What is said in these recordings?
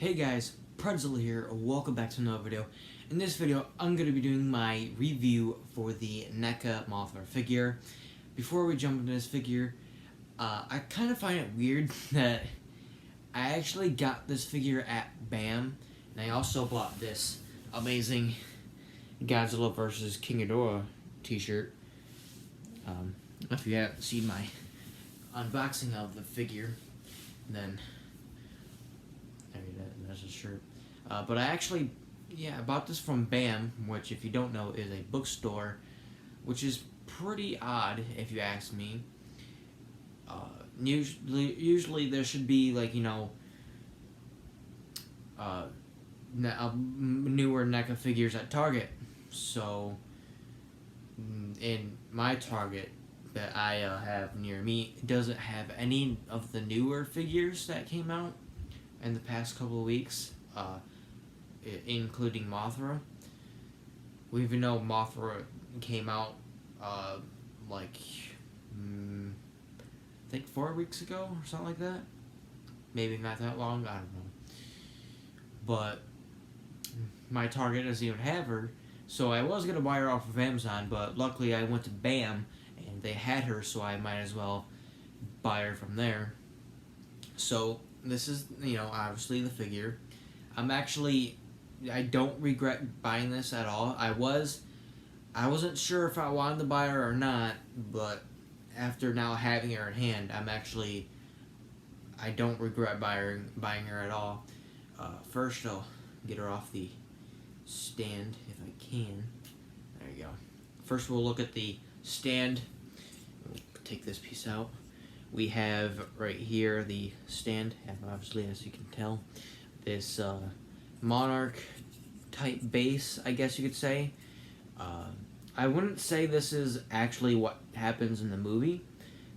Hey guys, Pretzel here, welcome back to another video. In this video, I'm going to be doing my review for the Neca mothra figure. Before we jump into this figure, I kind of find it weird that I actually got this figure at BAM, and I also bought this amazing Godzilla vs. King Ghidorah t-shirt. If you haven't seen my unboxing of the figure, then that's a shirt. But I actually, I bought this from BAM, which if you don't know is a bookstore, which is pretty odd if you ask me. Usually there should be like, newer NECA figures at Target. So in my Target that I have near me, it doesn't have any of the newer figures that came out in the past couple of weeks, including Mothra. We even know Mothra came out I think 4 weeks ago or something like that. Maybe not that long, I don't know. But my Target doesn't even have her, so I was gonna buy her off of Amazon, but luckily I went to BAM and they had her, so I might as well buy her from there. So this is, obviously the figure. I don't regret buying this at all. I wasn't sure if I wanted to buy her or not, but after now having her in hand, I don't regret buying her at all. First I'll get her off the stand if I can. There you go. First we'll look at the stand. We'll take this piece out. We have right here the stand, and obviously, as you can tell, this monarch type base, I guess you could say. I wouldn't say this is actually what happens in the movie,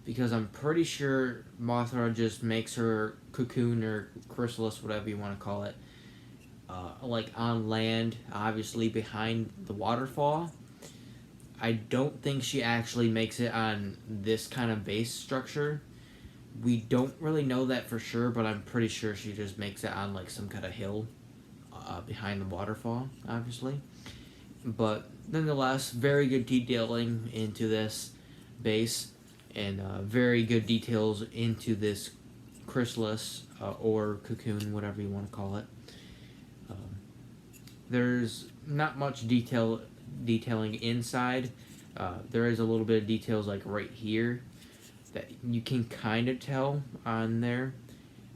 because I'm pretty sure Mothra just makes her cocoon or chrysalis, whatever you want to call it, like on land, obviously behind the waterfall. I don't think she actually makes it on this kind of base structure. We don't really know that for sure, but I'm pretty sure she just makes it on like some kind of hill behind the waterfall, obviously. But nonetheless, very good detailing into this base, and very good details into this chrysalis or cocoon, whatever you want to call it. There's not much detailing inside. There is a little bit of details like right here that you can kind of tell on there.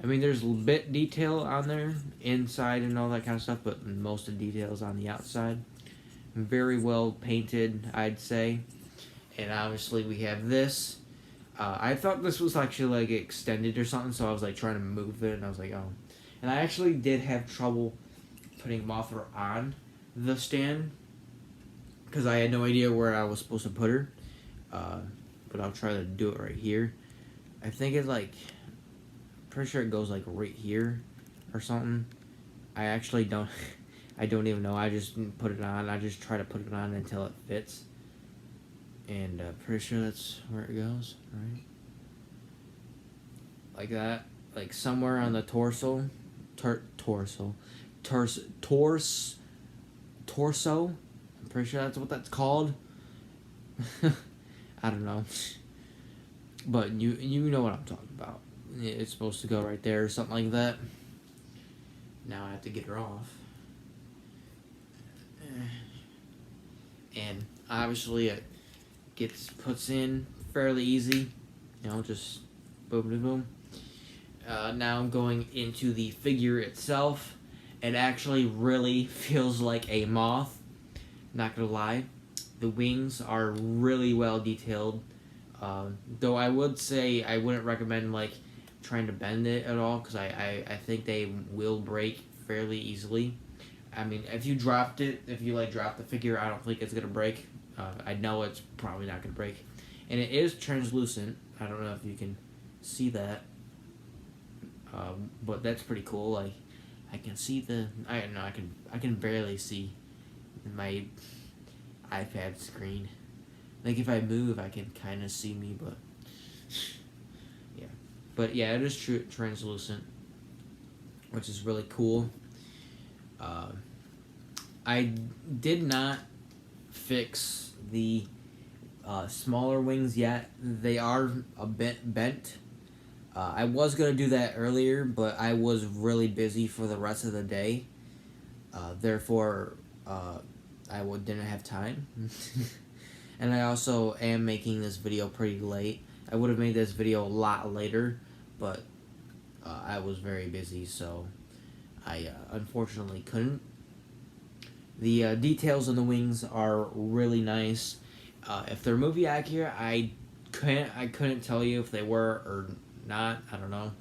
I mean, there's a bit detail on there inside and all that kind of stuff, but most of the details on the outside. Very well painted, I'd say. And obviously we have this. I thought this was actually like extended or something, so I was like trying to move it, and I was like, oh. And I actually did have trouble putting Mothra on the stand, because I had no idea where I was supposed to put her. But I'll try to do it right here. I think it's like, pretty sure it goes like right here or something. I actually don't, I don't even know. I just put it on. I just try to put it on until it fits. And pretty sure that's where it goes, right? Like that. Like somewhere on the torso. Torso. I'm pretty sure that's what that's called. I don't know. But you know what I'm talking about. It's supposed to go right there or something like that. Now I have to get her off. And obviously it puts in fairly easy. Just boom, boom, boom. Now I'm going into the figure itself. It actually really feels like a moth. Not gonna lie. The wings are really well detailed. Though I would say I wouldn't recommend like trying to bend it at all, because I think they will break fairly easily. I mean, if you drop the figure, I don't think it's gonna break. I know it's probably not gonna break, and it is translucent. I don't know if you can see that, but that's pretty cool. Like, I can see I can barely see my iPad screen. Like, if I move, I can kind of see me, but yeah. But yeah, it is translucent. which is really cool. I did not fix the smaller wings yet. They are a bit bent. I was going to do that earlier, but I was really busy for the rest of the day. Therefore, didn't have time. And I also am making this video pretty late. I would have made this video a lot later, but I was very busy, so I unfortunately couldn't. The details on the wings are really nice. If they're movie accurate, I couldn't tell you if they were or not. I don't know.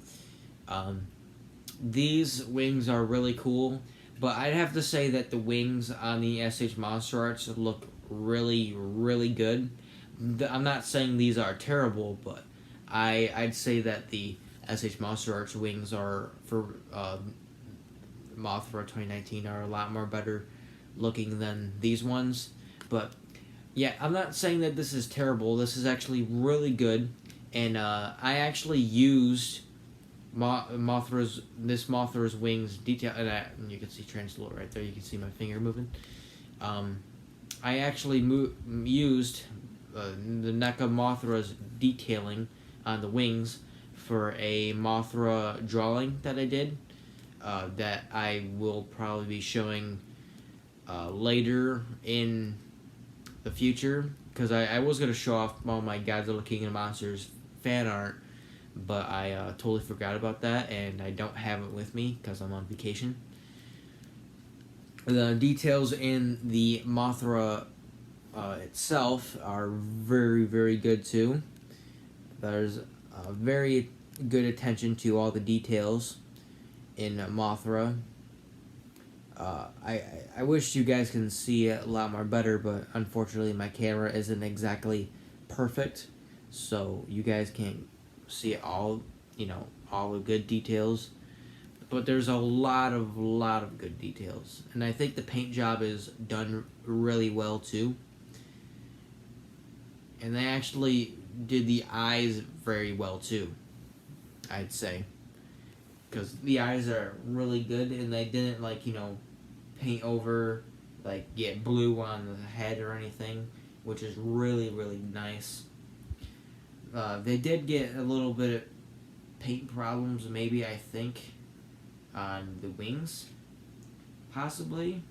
These wings are really cool, but I'd have to say that the wings on the SH Monster Arts look really, really good. I'm not saying these are terrible, but I'd say that the SH Monster Arts wings are for Mothra 2019 are a lot more better looking than these ones. But yeah, I'm not saying that this is terrible. This is actually really good, and I actually used Mothra's wings detail, and you can see translucent right there. You can see my finger moving. I actually used the Neca Mothra's detailing on the wings for a Mothra drawing that I did. That I will probably be showing later in the future, because I was going to show off all my Godzilla King of Monsters fan art, but I totally forgot about that, and I don't have it with me because I'm on vacation. The details in the Mothra itself are very, very good too. There's very good attention to all the details in Mothra. I wish you guys can see it a lot more better, but unfortunately my camera isn't exactly perfect, so you guys can't see it all, all the good details. But there's a lot of good details, and I think the paint job is done really well too. And they actually did the eyes very well too, I'd say, because the eyes are really good, and they didn't paint over, get blue on the head or anything, which is really, really nice. They did get a little bit of paint problems, maybe, I think, on the wings, possibly.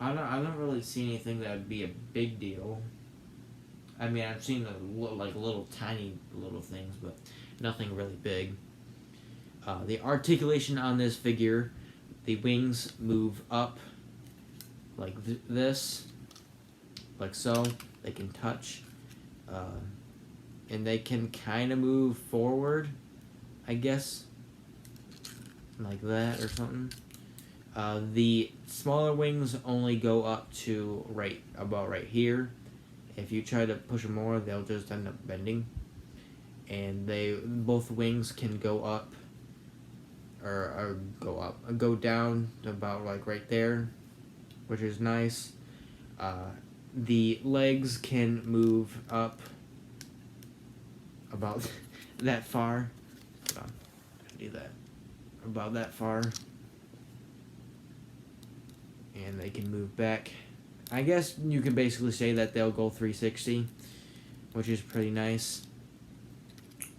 I don't really see anything that would be a big deal. I mean, I've seen little tiny little things, but nothing really big. The articulation on this figure, the wings move up like this, like so. They can touch, and they can kind of move forward, I guess, like that or something. The smaller wings only go up to about right here. If you try to push them more, they'll just end up bending. And both wings can go up, or go down to about right there, which is nice. The legs can move up about that far. Hold on, do that. About that far. And they can move back. I guess you can basically say that they'll go 360, which is pretty nice.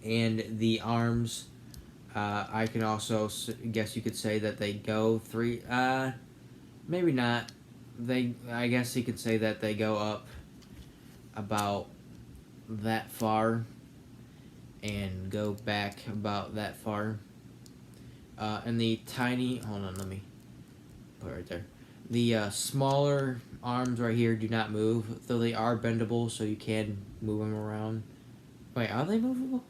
And the arms, I can also guess you could say that they go maybe not. I guess you could say that they go up about that far and go back about that far. And the tiny, hold on, let me put it right there. The smaller arms right here do not move, though they are bendable, so you can move them around. Wait, are they movable?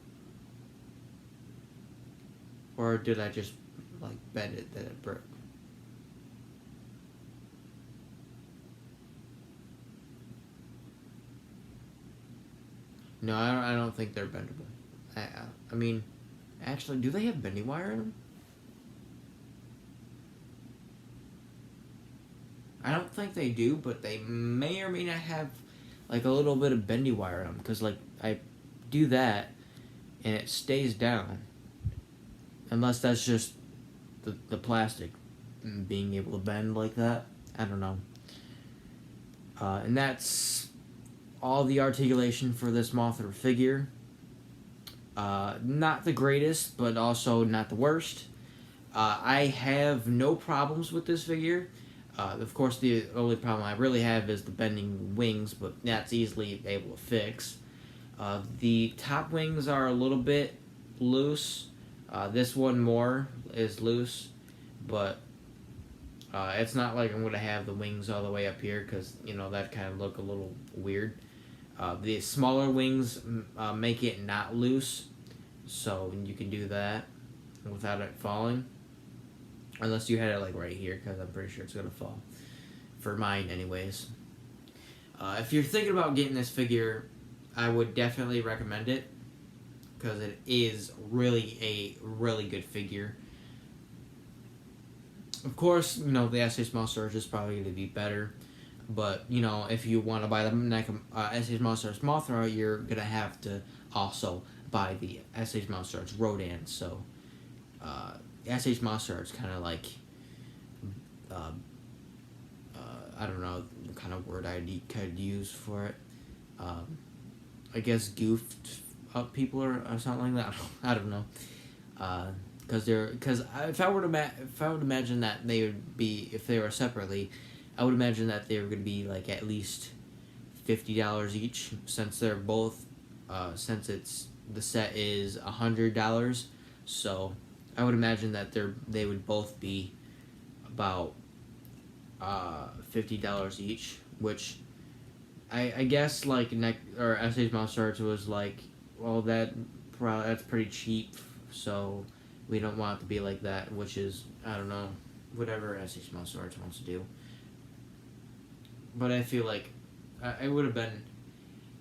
Or did I just bend it that it broke? No, I don't think they're bendable. I mean, actually, do they have bending wire in them? I don't think they do, but they may or may not have a little bit of bendy wire in them, because I do that and it stays down. unless that's just the plastic being able to bend like that. I don't know. And that's all the articulation for this Mothra figure. Not the greatest, but also not the worst. I have no problems with this figure. Of course, the only problem I really have is the bending wings, but that's easily able to fix. The top wings are a little bit loose. This one more is loose, but it's not like I'm going to have the wings all the way up here because, that kind of look a little weird. The smaller wings make it not loose, so you can do that without it falling. Unless you had it like right here, because I'm pretty sure it's going to fall. For mine, anyways. If you're thinking about getting this figure, I would definitely recommend it, because it is really a really good figure. Of course, the SA Small Storage is probably going to be better. But, if you want to buy the Neca SA Small Storage Mothra, you're going to have to also buy the SA Small Storage Rodan. So, SA Small Storage kind of like, I don't know what kind of word I could use for it. I guess goofed up people or something like that. I don't know. Because if I would imagine that they would be, if they were separately, I would imagine that they were going to be like at least $50 each, since they're both, since the set is $100. So I would imagine that they would both be about $50 each, which I guess like SA's Monster Arts was like, well, that's pretty cheap, so we don't want it to be like that, which is, I don't know, whatever SA's Monster Arts wants to do. But I feel like it would have been,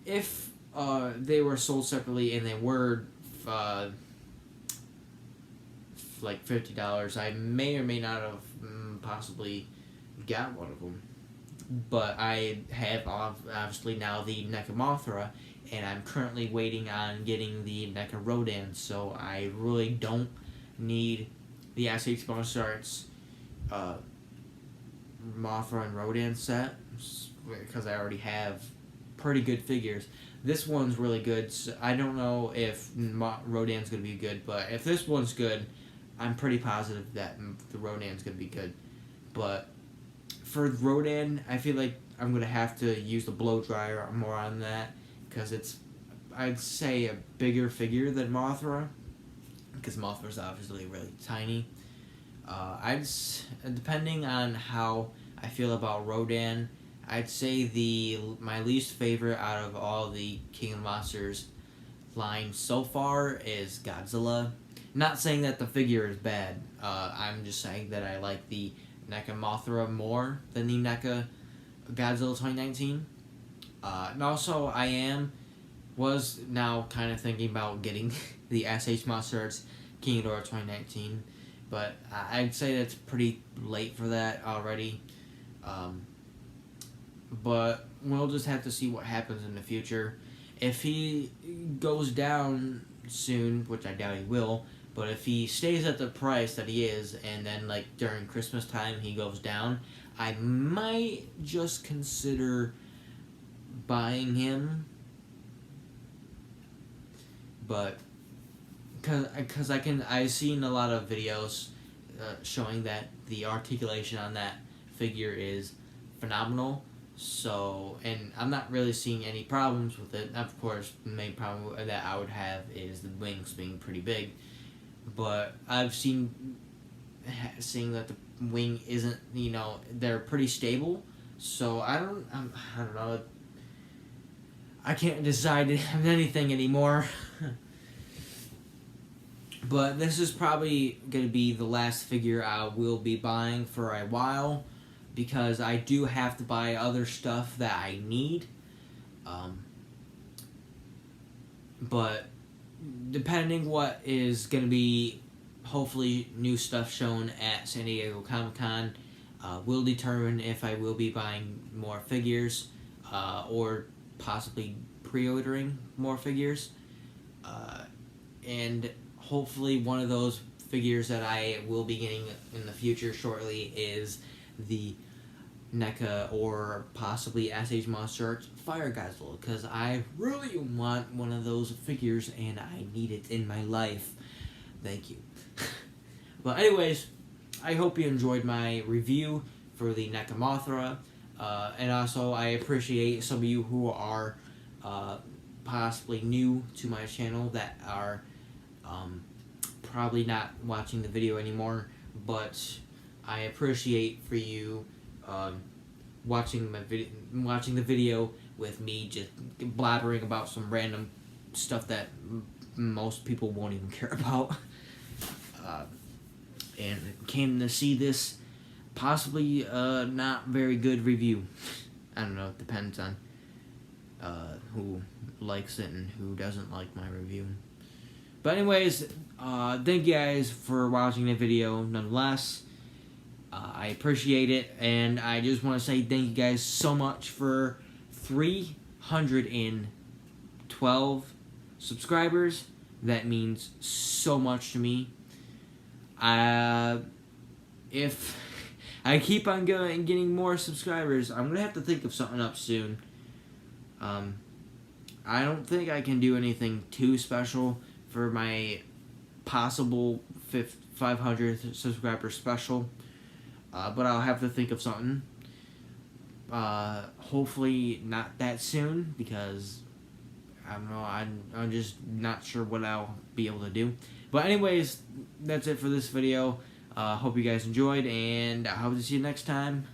if they were sold separately and they were like $50, I may or may not have possibly got one of them. But I have obviously now the Neca Mothra, and I'm currently waiting on getting the Neca Rodan, so I really don't need the SH Monster Arts Mothra and Rodan set, because I already have pretty good figures. This one's really good, so I don't know if Rodan's going to be good, but if this one's good, I'm pretty positive that the Rodan's going to be good. But for Rodan, I feel like I'm going to have to use the blow dryer more on that, because it's, I'd say, a bigger figure than Mothra, because Mothra's obviously really tiny. Depending on how I feel about Rodan, I'd say my least favorite out of all the King of Monsters line so far is Godzilla. Not saying that the figure is bad. I'm just saying that I like the Neca Mothra more than the Neca Godzilla 2019. And also, was now kind of thinking about getting the SH Monster Arts King Ghidorah 2019, but I'd say that's pretty late for that already. But we'll just have to see what happens in the future. If he goes down soon, which I doubt he will, but if he stays at the price that he is, and then like during Christmas time he goes down, I might just consider buying him. But because I've seen a lot of videos showing that the articulation on that figure is phenomenal. So, and I'm not really seeing any problems with it. Of course, the main problem that I would have is the wings being pretty big. But I've seeing that the wing isn't, they're pretty stable. So I don't know. I can't decide anything anymore. But this is probably going to be the last figure I will be buying for a while, because I do have to buy other stuff that I need. But depending what is going to be, hopefully, new stuff shown at San Diego Comic-Con will determine if I will be buying more figures or possibly pre-ordering more figures. And hopefully one of those figures that I will be getting in the future shortly is the Neca or possibly SH Monster Arts Fire Guzzle, because I really want one of those figures and I need it in my life. Thank you. But anyways, I hope you enjoyed my review for the Neca Mothra, and also I appreciate some of you who are possibly new to my channel that are probably not watching the video anymore, but I appreciate for you watching the video with me just blabbering about some random stuff that most people won't even care about, and came to see this possibly not very good review. I don't know, it depends on who likes it and who doesn't like my review. But anyways, thank you guys for watching the video nonetheless. I appreciate it, and I just want to say thank you guys so much for 312 subscribers. That means so much to me. If I keep on going and getting more subscribers, I'm going to have to think of something up soon. I don't think I can do anything too special for my possible 500 subscriber special. But I'll have to think of something. Hopefully not that soon, because I don't know, I'm just not sure what I'll be able to do. But anyways, that's it for this video. Hope you guys enjoyed, and I hope to see you next time.